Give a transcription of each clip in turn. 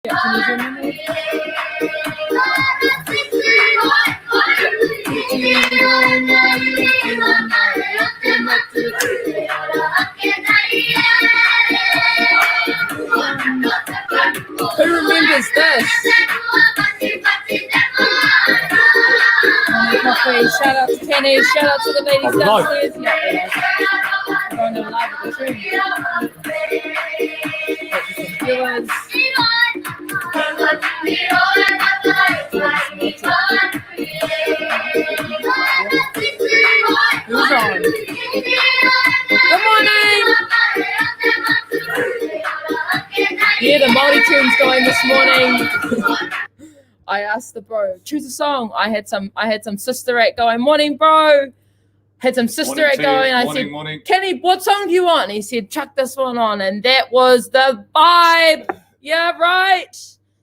Who remembers this? Coffee. Shout out to Canny. Shout out to the ladies downstairs. Going to live with the viewers. Who's on? Good morning. Yeah, the multi-tune's going this morning. I asked the bro, choose a song. I had some Sister Act going. Morning, bro. Had some Sister Act going. I said, Canny, what song do you want? And he said, chuck this one on. And that was the vibe. Yeah, right.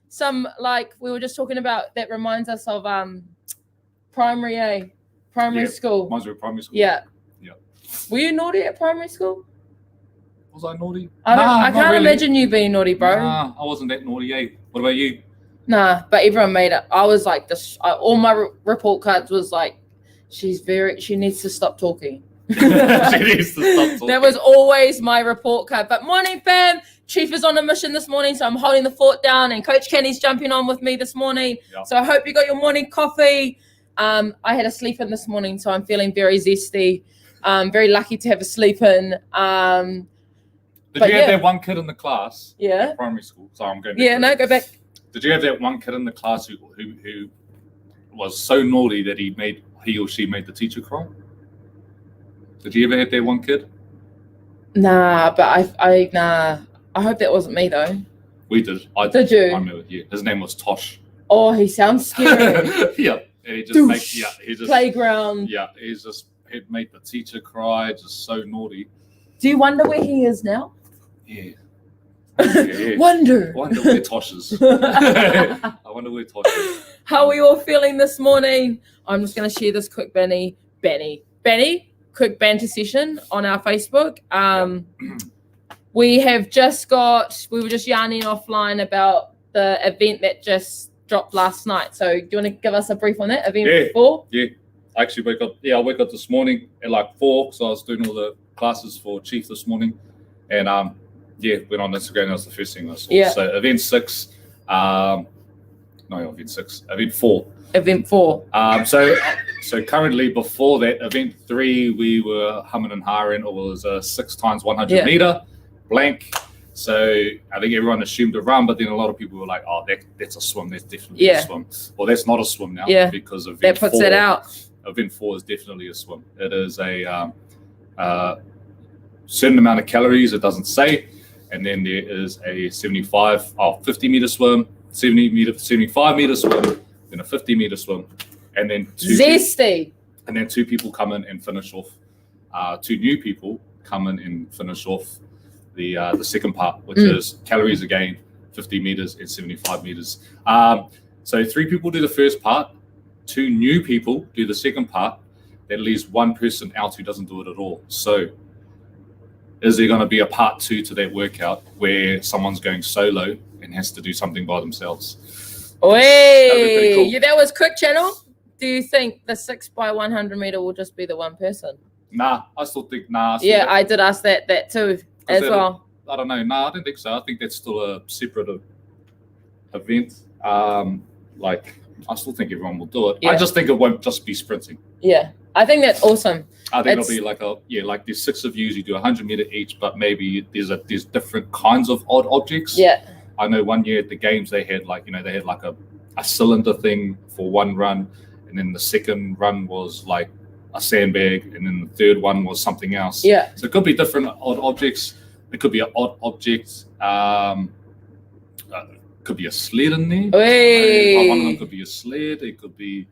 Some, like, we were just talking about, that reminds us of primary school. Reminds me of primary school. Yeah. Were you naughty at primary school? Was I naughty? I can't imagine you being naughty, bro. Nah, I wasn't that naughty, eh? What about you? Nah, but everyone made it. I was like this. All my report cards was like, she needs to stop talking. She needs to stop talking. That was always my report card. But morning, fam. Chief is on a mission this morning, so I'm holding the fort down, and Coach Canny's jumping on with me this morning. Yep. So I hope you got your morning coffee. I had a sleep in this morning, so I'm feeling very zesty. Very lucky to have a sleep in. Did you have that one kid in the class? Yeah. At primary school. Sorry, I'm going. Yeah, no, go back. Did you have that one kid in the class who was so naughty that he or she made the teacher cry? Did you ever have that one kid? Nah, but I hope that wasn't me though. We did. Did you? I remember. Yeah, his name was Tosh. Oh, he sounds scary. Yeah, he just playground. Yeah, he made the teacher cry. Just so naughty. Do you wonder where he is now? Yeah. Wonder where Tosh is. I wonder where Tosh is. How are we all feeling this morning? I'm just going to share this quick quick banter session on our Facebook. We were just yarning offline about the event that just dropped last night. So do you want to give us a brief on that? Event 4? Yeah. I actually I woke up this morning at like 4, so I was doing all the classes for Chief this morning. And went on Instagram. That was the first thing I saw. Yeah. So event 6, event 4. Event 4. So currently before that, event 3, we were humming and hawing. It was a 6x100 meter blank. So I think everyone assumed a run, but then a lot of people were like, "Oh, that's a swim. That's definitely a swim." Well, that's not a swim now because event 4 it out. Event 4 is definitely a swim. It is a certain amount of calories. It doesn't say. And then there is a 50 meter swim, 75 meter swim, then a 50 meter swim, and then two people come in and finish off. 2 new people come in and finish off the second part, which is calories again, 50 meters and 75 meters. So 3 people do the first part, 2 new people do the second part. That leaves 1 person out who doesn't do it at all. So is there going to be a part 2 to that workout where someone's going solo and has to do something by themselves? Hey, cool. Yeah, that was quick channel. Do you think the 6x100 meter will just be the 1 person? Nah, I still think I did ask that too as well. I don't know. Nah, I don't think so. I think that's still a separate event. I still think everyone will do it. Yeah. I just think it won't just be sprinting. Yeah, I think that's awesome. I think it'll be like there's 6 of you do 100 meter each, but maybe there's different kinds of odd objects. Yeah. I know one year at the games they had a cylinder thing for one run, and then the second run was like a sandbag, and then the third one was something else. Yeah. So it could be different odd objects. It could be an odd object. Could be a sled in there. Hey. One of them could be a sled. It could be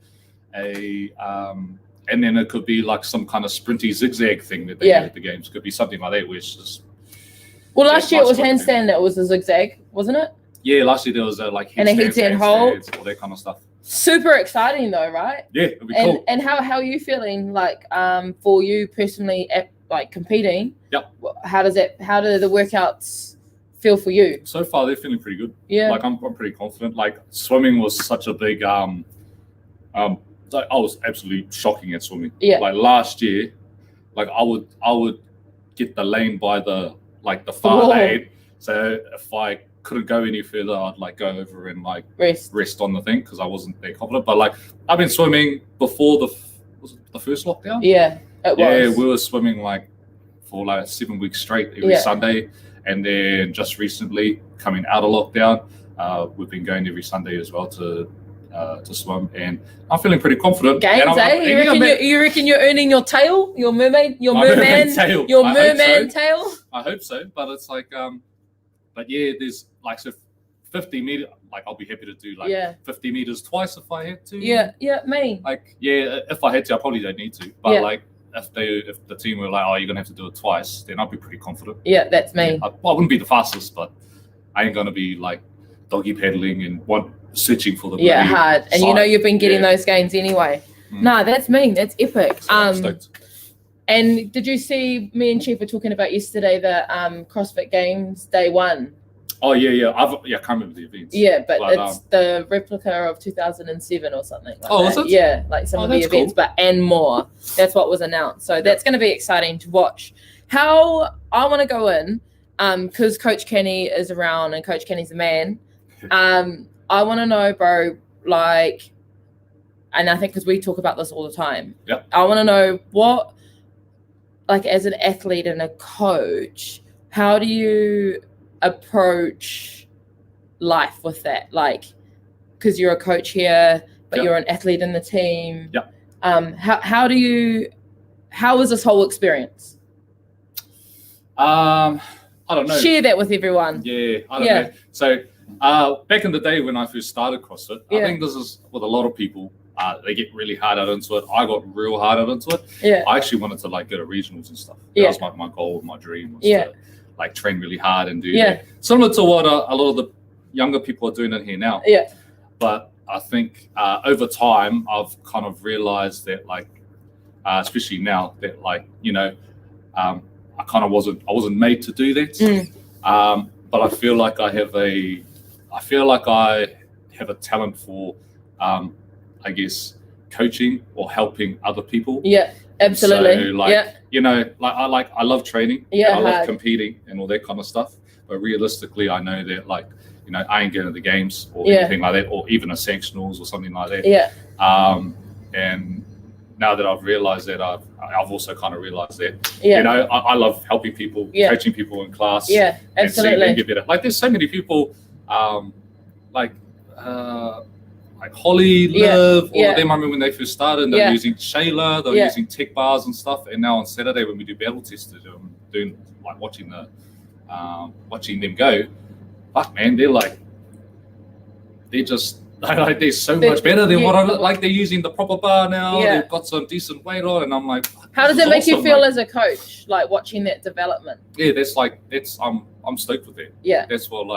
and then it could be like some kind of sprinty zigzag thing that they do at the games. It could be something like that where it's just. Well, last year it was handstand that was a zigzag, wasn't it? Yeah, last year there was a handstand hold, all that kind of stuff. Super exciting though, right? Yeah, it'd be cool. And how are you feeling for you personally at competing? Yep. How do the workouts feel for you? So far, they're feeling pretty good. Yeah. Like I'm pretty confident. Like swimming was such a big I was absolutely shocking at swimming. Yeah. Like last year, like I would get the lane by the far lane. So if I couldn't go any further, I'd like go over and like rest on the thing because I wasn't that confident. But like I've been swimming before was it the first lockdown? Yeah, it was. Yeah, we were swimming like for like 7 weeks straight every Sunday, and then just recently coming out of lockdown, we've been going every Sunday as well to swim, and I'm feeling pretty confident. Gains, eh? You reckon you're earning your tail, your merman tail, your merman tail? I hope so, but it's like, but yeah, there's like 50 meters. Like I'll be happy to do 50 meters twice if I had to. Yeah, me. Like if I had to, I probably don't need to. But like if the team were like, oh, you're gonna have to do it twice, then I'll be pretty confident. Yeah, that's me. I wouldn't be the fastest, but I ain't gonna be like doggy paddling and searching for the hard. And side. You've been getting those gains anyway. No, that's me. That's epic. And did you see me and Chief were talking about yesterday the CrossFit Games Day 1? Oh yeah. I can't remember the events. Yeah, but it's the replica of 2007 or something like that. Oh, is it? Yeah, like some of the events, cool. and more. That's what was announced. So that's going to be exciting to watch. How I want to go in, because Coach Canny is around and Coach Canny's a man. I want to know, bro, like, and I think because we talk about this all the time. Yeah. I want to know what, like, as an athlete and a coach, how do you approach life with that? Like, because you're a coach here, but you're an athlete in the team. Yeah. How was this whole experience? I don't know. Share that with everyone. Yeah, I don't know. So back in the day when I first started CrossFit, I think this is with a lot of people. They get really hard out into it. I got real hard out into it. Yeah. I actually wanted to like go to regionals and stuff. That was my goal, my dream was to like train really hard and do that. Similar to what a lot of the younger people are doing in here now. Yeah. But I think over time I've kind of realized that like, especially now that like, I kind of wasn't made to do that. But I feel like I have a talent for, I guess, coaching or helping other people. Yeah, absolutely. So I love training. Yeah, I love competing and all that kind of stuff. But realistically, I know that like, I ain't going to the games or anything like that, or even a sanctionals or something like that. Yeah. And now that I've realized that, I've also kind of realized that, Yeah. I love helping people, coaching people in class. Yeah, absolutely. And seeing them get better. Like there's so many people, like Holly, Liv, all of them. I remember when they first started, they were using Shayla, they were using tech bars and stuff. And now on Saturday when we do battle tested, doing like watching them go. Fuck man, they're so much better than what I like. They're using the proper bar now. Yeah. They've got some decent weight on, and I'm like, how does it make you feel as a coach, like watching that development? Yeah, I'm stoked with it. Yeah, that's what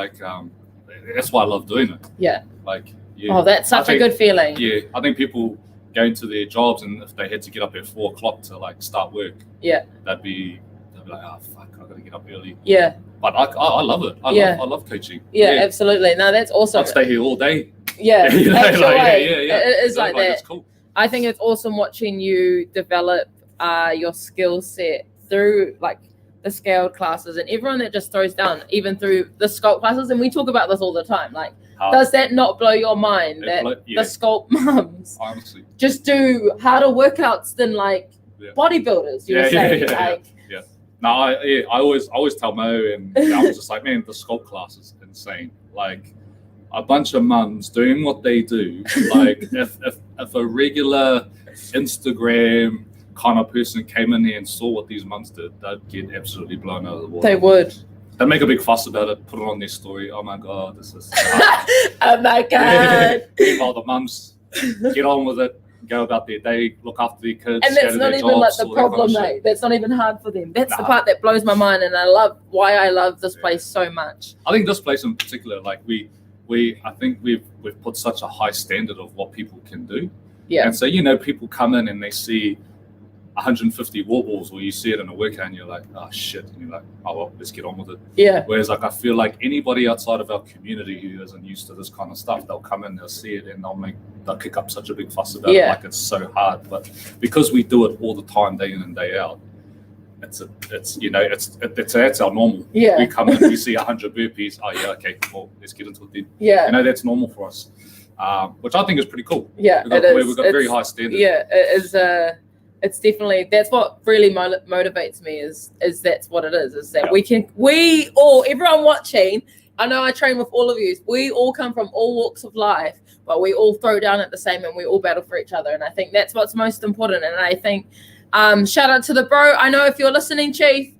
that's why I love doing it. Yeah, like oh, that's such a good feeling. Yeah, I think people go into their jobs, and if they had to get up at 4 o'clock to like start work, they'd be like, oh fuck, I gotta get up early. Yeah, but I love it. I love coaching. Yeah, absolutely. No, that's awesome. I'd stay here all day. Yeah, It is like that. It's cool. I think it's awesome watching you develop your skill set through like the scaled classes and everyone that just throws down, even through the sculpt classes. And we talk about this all the time. Like, does that not blow your mind that the sculpt mums honestly just do harder workouts than like bodybuilders? You were saying, No, I always tell Mo, and I was just like, man, the sculpt class is insane. Like, a bunch of mums doing what they do. Like, if a regular Instagram kind of person came in here and saw what these mums did, they'd get absolutely blown out of the water. They would. They'd make a big fuss about it, put it on their story. Oh my god, this is. Oh my god. Meanwhile, the mums get on with it. Go about their day, look after their kids, and that's not even like the problem, mate. That's not even hard for them. That's the part that blows my mind, and I love this place so much. I think this place in particular, like I think we've put such a high standard of what people can do. Yeah. And so people come in and they see 150 warbles, or you see it in a workout and you're like, oh shit, and you're like, oh well, let's get on with it. Yeah. Whereas like I feel like anybody outside of our community who isn't used to this kind of stuff, they'll come in, they'll see it, and they'll kick up such a big fuss about it, like it's so hard. But because we do it all the time, day in and day out, it's that's our normal. Yeah. We come in, we see 100 burpees. Oh yeah, okay, well let's get into it then. Yeah. That's normal for us, which I think is pretty cool. Yeah, we've got very high standards. Yeah, it is. It's definitely, that's what really motivates me is that's what it is that everyone watching, I know I train with all of you, we all come from all walks of life, but we all throw down at the same and we all battle for each other. And I think that's what's most important. And I think, shout out to the bro. I know if you're listening, Chief,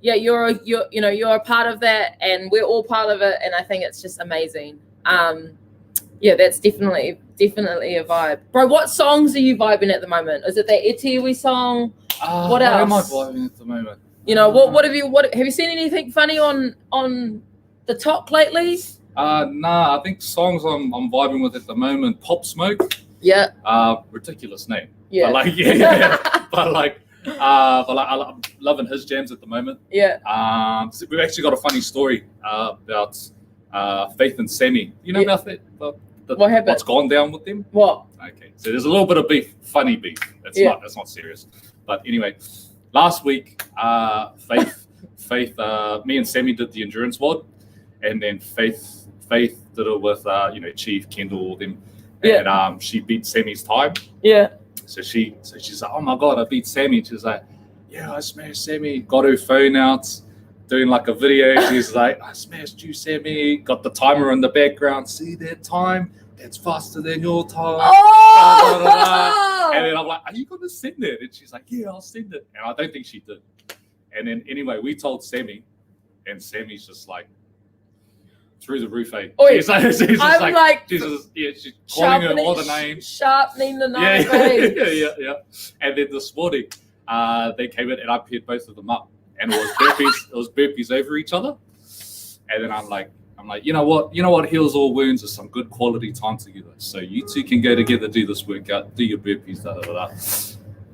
you're a part of that and we're all part of it. And I think it's just amazing. That's definitely a vibe. Bro, what songs are you vibing at the moment? Is it that Etiwi song? What else? What am I vibing at the moment? What have you seen anything funny on the top lately? Nah, I think songs I'm vibing with at the moment, Pop Smoke. Yeah. Ridiculous name. Yeah. But I'm loving his jams at the moment. Yeah. So we've actually got a funny story about Faith and Sammy. You know about that? What happened? What's gone down with them? What? Okay, so there's a little bit of beef, funny beef. It's not serious. But anyway, last week, Faith, me and Sammy did the endurance WOD, and then Faith did it with Chief, Kendall, all them, and she beat Sammy's time. Yeah. So she's like, oh my god, I beat Sammy. She's like, yeah, I smashed Sammy. Got her phone out, doing like a video. She's like, I smashed you, Sammy. Got the timer in the background. See that time? That's faster than your time. Oh! And then I'm like, are you going to send it? And she's like, yeah, I'll send it. And I don't think she did. And then anyway, we told Sammy, and Sammy's just like, through the roof, eh? She's just she's calling her all the names. Sharpening the knife, yeah. And then this morning, they came in and I paired both of them up. And it was burpees over each other. And then I'm like, you know what heals all wounds is some good quality time together. So you two can go together, do this workout, do your burpees,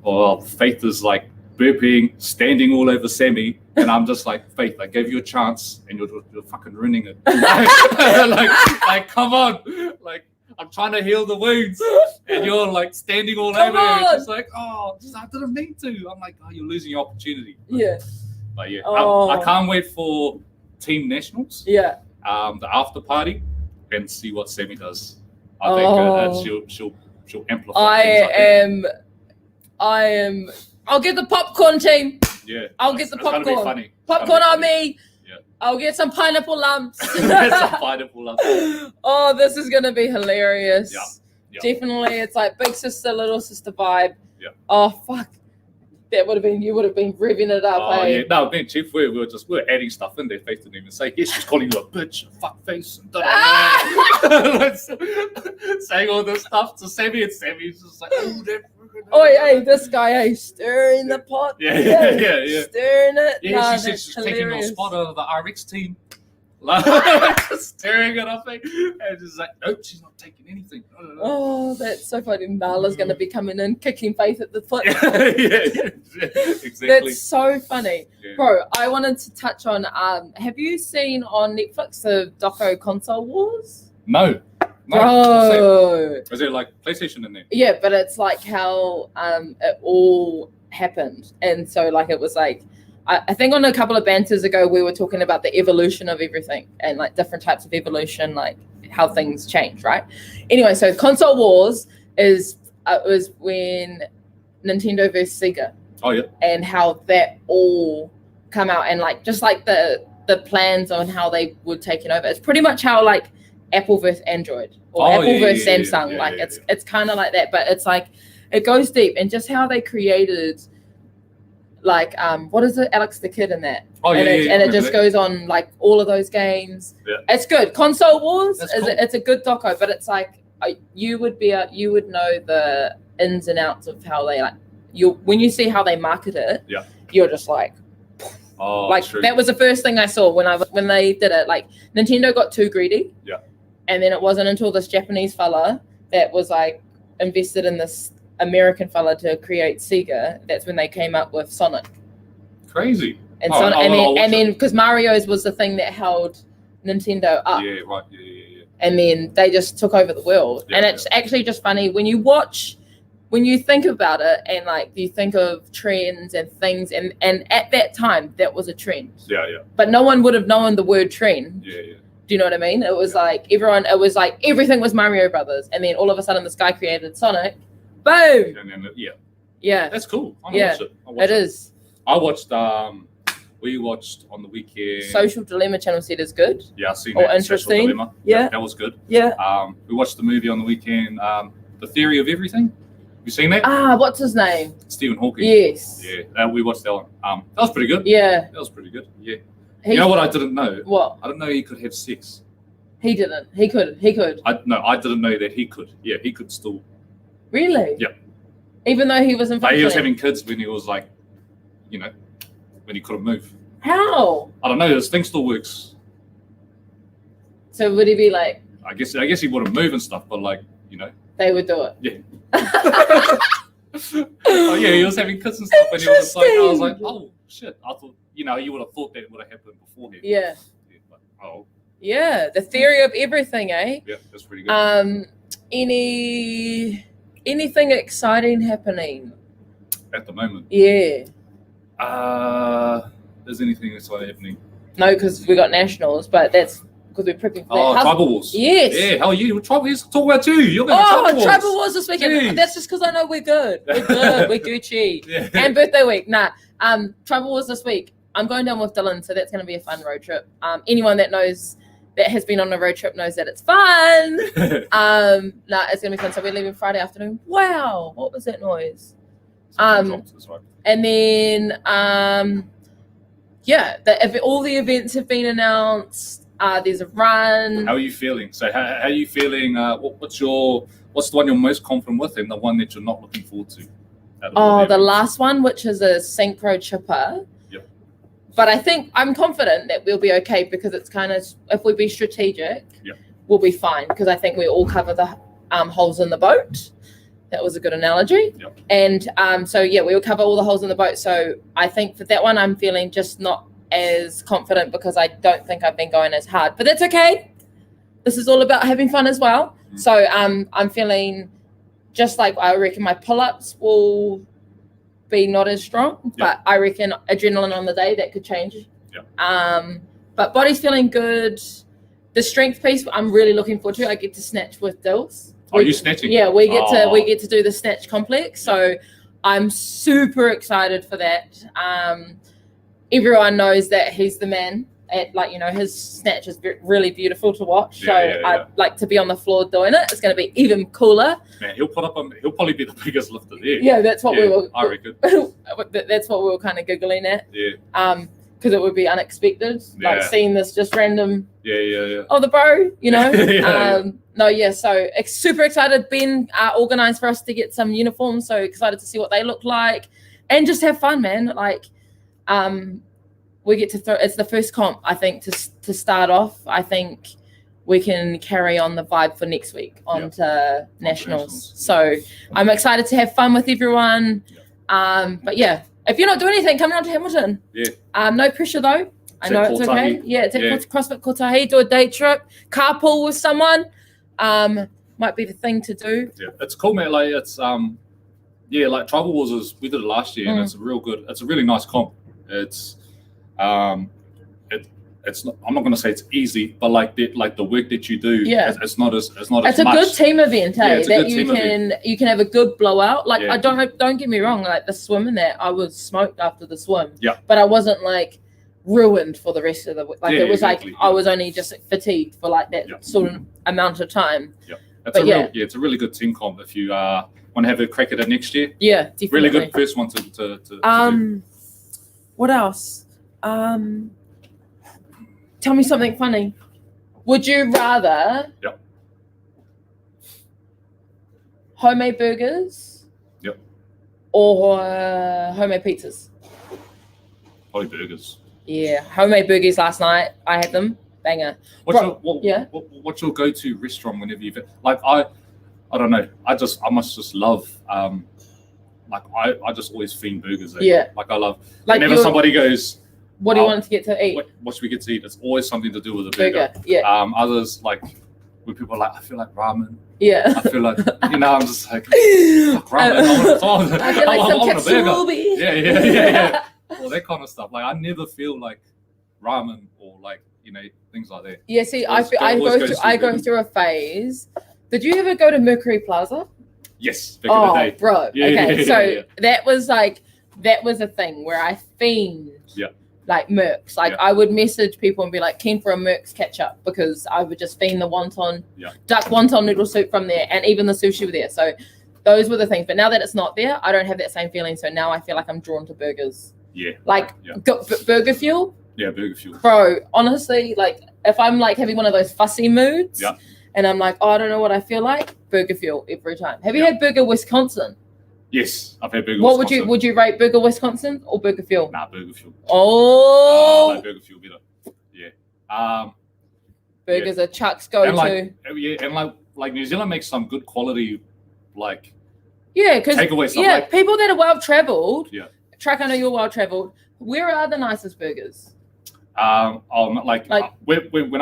Well, Faith is like burping, standing all over Sammy, and I'm just like, Faith, I gave you a chance, and you're fucking ruining it. like, come on, like I'm trying to heal the wounds, and you're like standing all over it. It's like, I didn't mean to. I'm like, you're losing your opportunity. But I can't wait for Team Nationals. Yeah. The after party, and see what Sammy does. I think she'll amplify. I am. I'll get the popcorn team. Yeah. I'll get the popcorn. Gonna be funny. Popcorn on me. Yeah. I'll get some pineapple lumps. Oh, this is gonna be hilarious. Yeah. Definitely, it's like big sister, little sister vibe. Yeah. Oh fuck. You would have been revving it up. Yeah. No, me and Chief, we were adding stuff in there. Faith didn't even say, yes, she's calling you a bitch, a fuck face, and saying all this stuff to Sammy, and Sammy's just like, this guy, stirring the pot. Yeah. Stirring it. Yeah, she said she's taking your spot out of the RX team. Just staring at her face, and just like, nope, she's not taking anything. Oh, that's so funny. Nala's going to be coming in, kicking Faith at the foot. Exactly. That's so funny. Bro, I wanted to touch on, have you seen on Netflix the doco Console Wars? No. Bro. Is there like PlayStation in there? Yeah, but it's like how it all happened. And so like it was like, I think on a couple of banters ago, we were talking about the evolution of everything and like different types of evolution, like how things change, right? Anyway, so Console Wars was when Nintendo versus Sega. Oh, yeah. And how that all come out and like, just like the plans on how they would take it over. It's pretty much how like Apple versus Android or Apple versus Samsung. It's kind of like that, but it's like, it goes deep and just how they created like what is it, Alex the Kid in that? It just goes on like all of those games. It's good. Console Wars it's a good doco, but it's like you would know the ins and outs of how they like when you see how they market it. You're just like that was the first thing I saw when they did it. Like Nintendo got too greedy. And then it wasn't until this Japanese fella that was like invested in this American fella to create Sega. That's when they came up with Sonic. Crazy. And Sonic, and then because Mario's was the thing that held Nintendo up. Yeah, right. Yeah. And then they just took over the world. Yeah, and it's actually just funny when you think about it, and like you think of trends and things, and at that time that was a trend. Yeah. But no one would have known the word trend. Yeah. Do you know what I mean? It was like everything was Mario Brothers, and then all of a sudden this guy created Sonic. Boom. And then, Yeah. That's cool. It is. I watched. We watched on the weekend. Social Dilemma channel said is good. Yeah, I've seen or that. Interesting. Social Dilemma. Yeah, that was good. Yeah. We watched the movie on the weekend. The Theory of Everything. You seen that? What's his name? Stephen Hawking. Yes. Yeah, we watched that one. That was pretty good. Yeah. That was pretty good. Yeah. You know what I didn't know? What? I didn't know he could have sex. He didn't. He could. I didn't know that he could. Yeah, he could still. Really? Yeah. Even though he wasn't. He was having kids when he was like, when he couldn't move. How? I don't know. This thing still works. So would he be like? I guess he wouldn't move and stuff, but like, they would do it. Yeah. Oh yeah, he was having kids and stuff, and he was like, I was like, oh shit. I thought, you would have thought that would have happened beforehand. Yeah. But, yeah, the theory of everything, eh? Yeah, that's pretty good. Anything exciting happening at the moment? Yeah. Is anything exciting happening? No, because we got nationals, but that's because we're prepping for that. Tribal Wars. Yes. Yeah, how are you? Let's talk about you. You're going to Tribal Wars this weekend. Jeez. That's just because I know we're good. We're good. We're Gucci. Yeah. And birthday week. Tribal Wars this week. I'm going down with Dylan, so that's going to be a fun road trip. Anyone that has been on a road trip knows that it's fun. It's going to be fun. So we're leaving Friday afternoon. Wow. What was that noise? And then, all the events have been announced. There's a run. How are you feeling? So how are you feeling? What's the one you're most confident with, and the one that you're not looking forward to? The last one, which is a synchro chipper. Yep. But I think I'm confident that we'll be okay because it's kind of, if we be strategic, we'll be fine because I think we all cover the holes in the boat. That was a good analogy. Yep. And we'll cover all the holes in the boat. So I think for that one, I'm feeling just not as confident because I don't think I've been going as hard. But that's okay. This is all about having fun as well. Mm-hmm. So I'm feeling just like I reckon my pull-ups will be not as strong, but I reckon adrenaline on the day, that could change. Yep. But body's feeling good. The strength piece, I'm really looking forward to. I get to snatch with Dills. Are you snatching? Yeah, we get to do the snatch complex. So I'm super excited for that. Everyone knows that he's the man. His snatch is really beautiful to watch. I'd like to be on the floor doing it. It's going to be even cooler. Man, he'll probably be the biggest lifter there. Yeah, that's what we were. I reckon. That's what we were kind of giggling at. Yeah. Because it would be unexpected, like seeing this just random. Yeah. Oh, the bro, So super excited. Ben organised for us to get some uniforms, so excited to see what they look like, and just have fun, man. We get to it's the first comp, I think, to start off. I think we can carry on the vibe for next week onto nationals. So I'm excited to have fun with everyone. But yeah. If you're not doing anything, come down to Hamilton. Yeah. No pressure though. I know it's okay. Yeah, it's CrossFit Kotahi. Do a day trip, carpool with someone. Might be the thing to do. Yeah, it's cool, man. Like it's like Tribal Wars we did it last year, and it's a really nice comp. It's it's not, I'm not going to say it's easy, but like the work that you do, it's not as much. It's a good team event, that you can have a good blowout. Like I don't get me wrong, like the swim in that, I was smoked after the swim. Yeah. But I wasn't like ruined for the rest of the week. Like it was exactly, I was only just fatigued for like that sort of amount of time. Yeah. It's a really good team comp if you want to have a crack at it next year. Yeah, definitely. Really good first one to do. What else? Tell me something funny. Would you rather homemade burgers or homemade pizzas? Probably burgers. Yeah, homemade burgers last night. I had them. Banger. What's your go-to restaurant whenever you've I don't know. I must just love. Like I just always fiend burgers. Yeah. Like I love. Like whenever somebody goes, what do you want to get to eat? What should we get to eat? It's always something to do with a burger. Yeah. Others like when people are like, I feel like ramen. Yeah. I feel like I'm just like fuck ramen. I feel like some want a burger. katsuobi. Yeah. Well, that kind of stuff. Like I never feel like ramen or like things like that. Yeah. See, I go through a phase. Did you ever go to Mercury Plaza? Yes, back in the day. Bro. Yeah, okay, so yeah. that was a thing where I fiend. Yeah. Like Mercs. Like I would message people and be like, keen for a Mercs ketchup, because I would just fiend the wonton, duck wonton noodle soup from there, and even the sushi were there. So those were the things. But now that it's not there, I don't have that same feeling. So now I feel like I'm drawn to burgers. Yeah. Like burger fuel. Yeah, burger fuel. Bro, honestly, like if I'm like having one of those fussy moods, and I'm like, I don't know what I feel like, burger fuel every time. Have you had Burger Wisconsin? Yes, I've had Burger What Wisconsin. would you rate Burger Wisconsin or Burger Fuel? Nah, Burger Fuel. Oh, I like Burger Fuel better. Yeah. Burgers are Chuck's go-to. And like New Zealand makes some good quality because takeaway stuff. People that are well traveled. Yeah. Truck, I know you're well traveled. Where are the nicest burgers? When I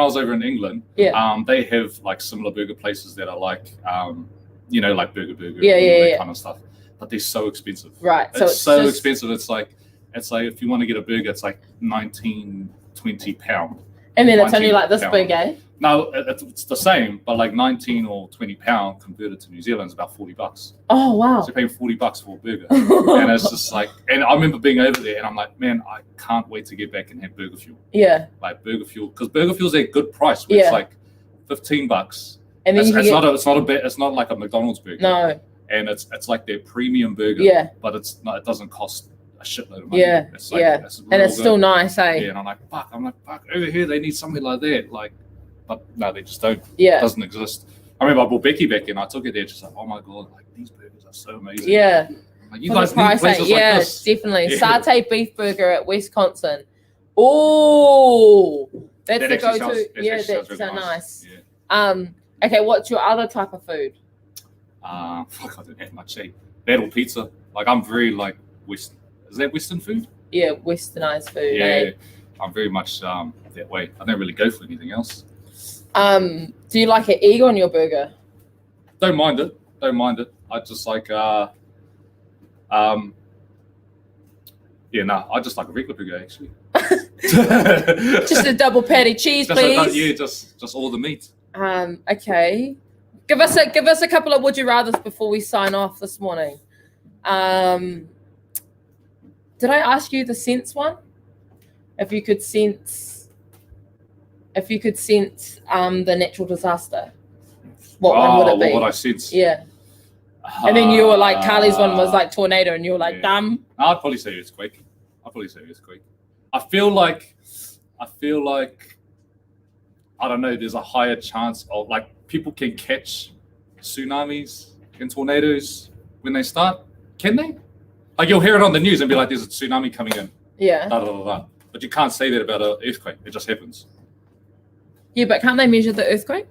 was over in England, they have like similar burger places that are like like Burger, that kind of stuff. But they're so expensive. Right. It's so expensive. It's like if you want to get a burger, it's like £19, £20. And then it's only like this big, eh? No, it's the same, but like £19 or £20 converted to New Zealand is about $40. Oh wow! So you're paying $40 for a burger, and it's just like. And I remember being over there, and I'm like, man, I can't wait to get back and have Burger Fuel. Yeah. Like Burger Fuel, because Burger Fuel's a good price. It's like $15. And then it's not like a McDonald's burger. No. And it's like their premium burger. Yeah. But it doesn't cost a shitload of money. Yeah. It's like, and it's still nice, eh? Yeah. And I'm like, fuck. Over here they need something like that. Like, but no, they just don't. Yeah. It doesn't exist. I remember I brought Becky back in. I took it there, just like, oh my god, like these burgers are so amazing. Yeah. Like, you guys need places like this. Definitely. Yeah. Satay beef burger at Wisconsin. Oh, that's the go-to. That's so nice. Yeah. Okay, what's your other type of food? I don't have much. That or pizza. Like I'm very like Western. Is that Western food? Yeah, Westernized food. Yeah, I'm very much that way. I don't really go for anything else. Do you like an egg on your burger? Don't mind it. I just like I just like a regular burger actually. Just a double patty cheese, please. Just all the meat. Okay. Give us a couple of would you rathers before we sign off this morning. Did I ask you the sense one? If you could sense the natural disaster, what one would it be? What would I sense? Yeah. And then you were like, Carly's one was like tornado, and you were like, dumb. I'd probably say earthquake. I feel like I don't know. There's a higher chance of like people can catch tsunamis and tornadoes when they start. Can they? Like you'll hear it on the news and be like, "There's a tsunami coming in." Yeah. Da, da, da, da. But you can't say that about an earthquake. It just happens. Yeah, but can't they measure the earthquake?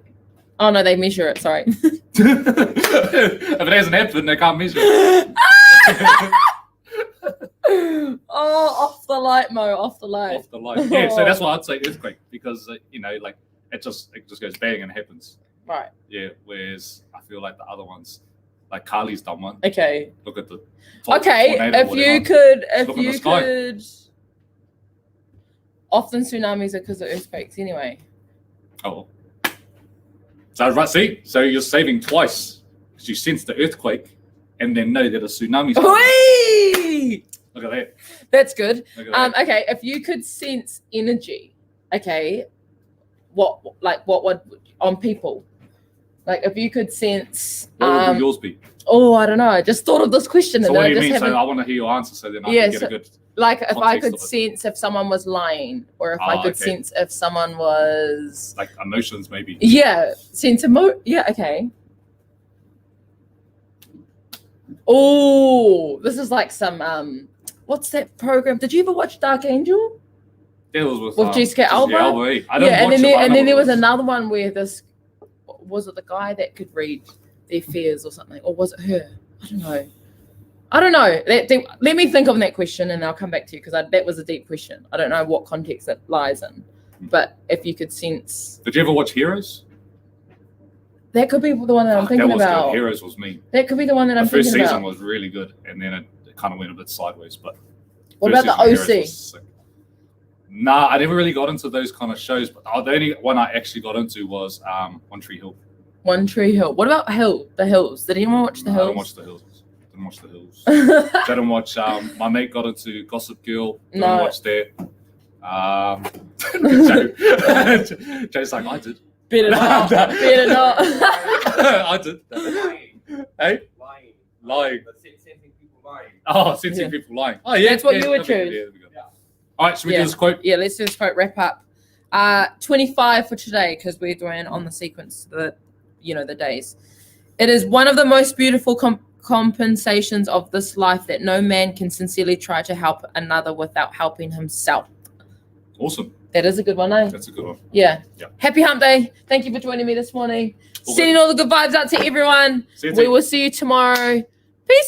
Oh no, they measure it. Sorry. If it hasn't happened, they can't measure it. Oh, off the light, Mo. Off the light. Yeah, so that's why I'd say earthquake because like it just goes bang and happens. Right. Yeah. Whereas I feel like the other ones, like Carly's done one. Okay. Look at the. Okay, if you could. Often tsunamis are because of earthquakes, anyway. Oh. So right, see, so you're saving twice because you sense the earthquake, and then know that a tsunami's coming. Look at that. That's good. Okay, if you could sense energy, okay, what would on people? Like if you could sense what would yours be? Oh, I don't know. I just thought of this question. So what do you mean? So I want to hear your answer so then I can get a good like if I could sense if someone was lying or if I could sense if someone was like emotions maybe. Yeah. Yeah, okay. Oh, this is like some what's that program? Did you ever watch Dark Angel? That was with Jessica Alba. I didn't watch and then there was another one where this was it the guy that could read their fears or something, or was it her? I don't know. Let me think of that question and I'll come back to you, because that was a deep question. I don't know what context it lies in, but if you could sense. Did you ever watch Heroes? That could be the one that I'm thinking about. Good. Heroes was me. That could be the one that I'm thinking about. The first season was really good, and then it kind of went a bit sideways. But what about the OC? Nah, I never really got into those kind of shows. But the only one I actually got into was One Tree Hill. One Tree Hill. What about The Hills? Did anyone watch The Hills? I didn't watch The Hills. Didn't watch. My mate got into Gossip Girl. Didn't watch that. Joe's like, I did. Better not. Better not. I did. Hey? Lying. Sensing people lying. Oh, sensing people lying. Oh, yeah. That's what you would choose. Yeah. All right, should we do this quote? Yeah, let's do this quote, wrap up. 25 for today, because we're doing on the sequence, the days. It is one of the most beautiful compensations of this life that no man can sincerely try to help another without helping himself. Awesome. That is a good one, eh? That's a good one. Yeah. Happy Hump Day. Thank you for joining me this morning. Sending all the good vibes out to everyone. We will see you tomorrow. Peace out.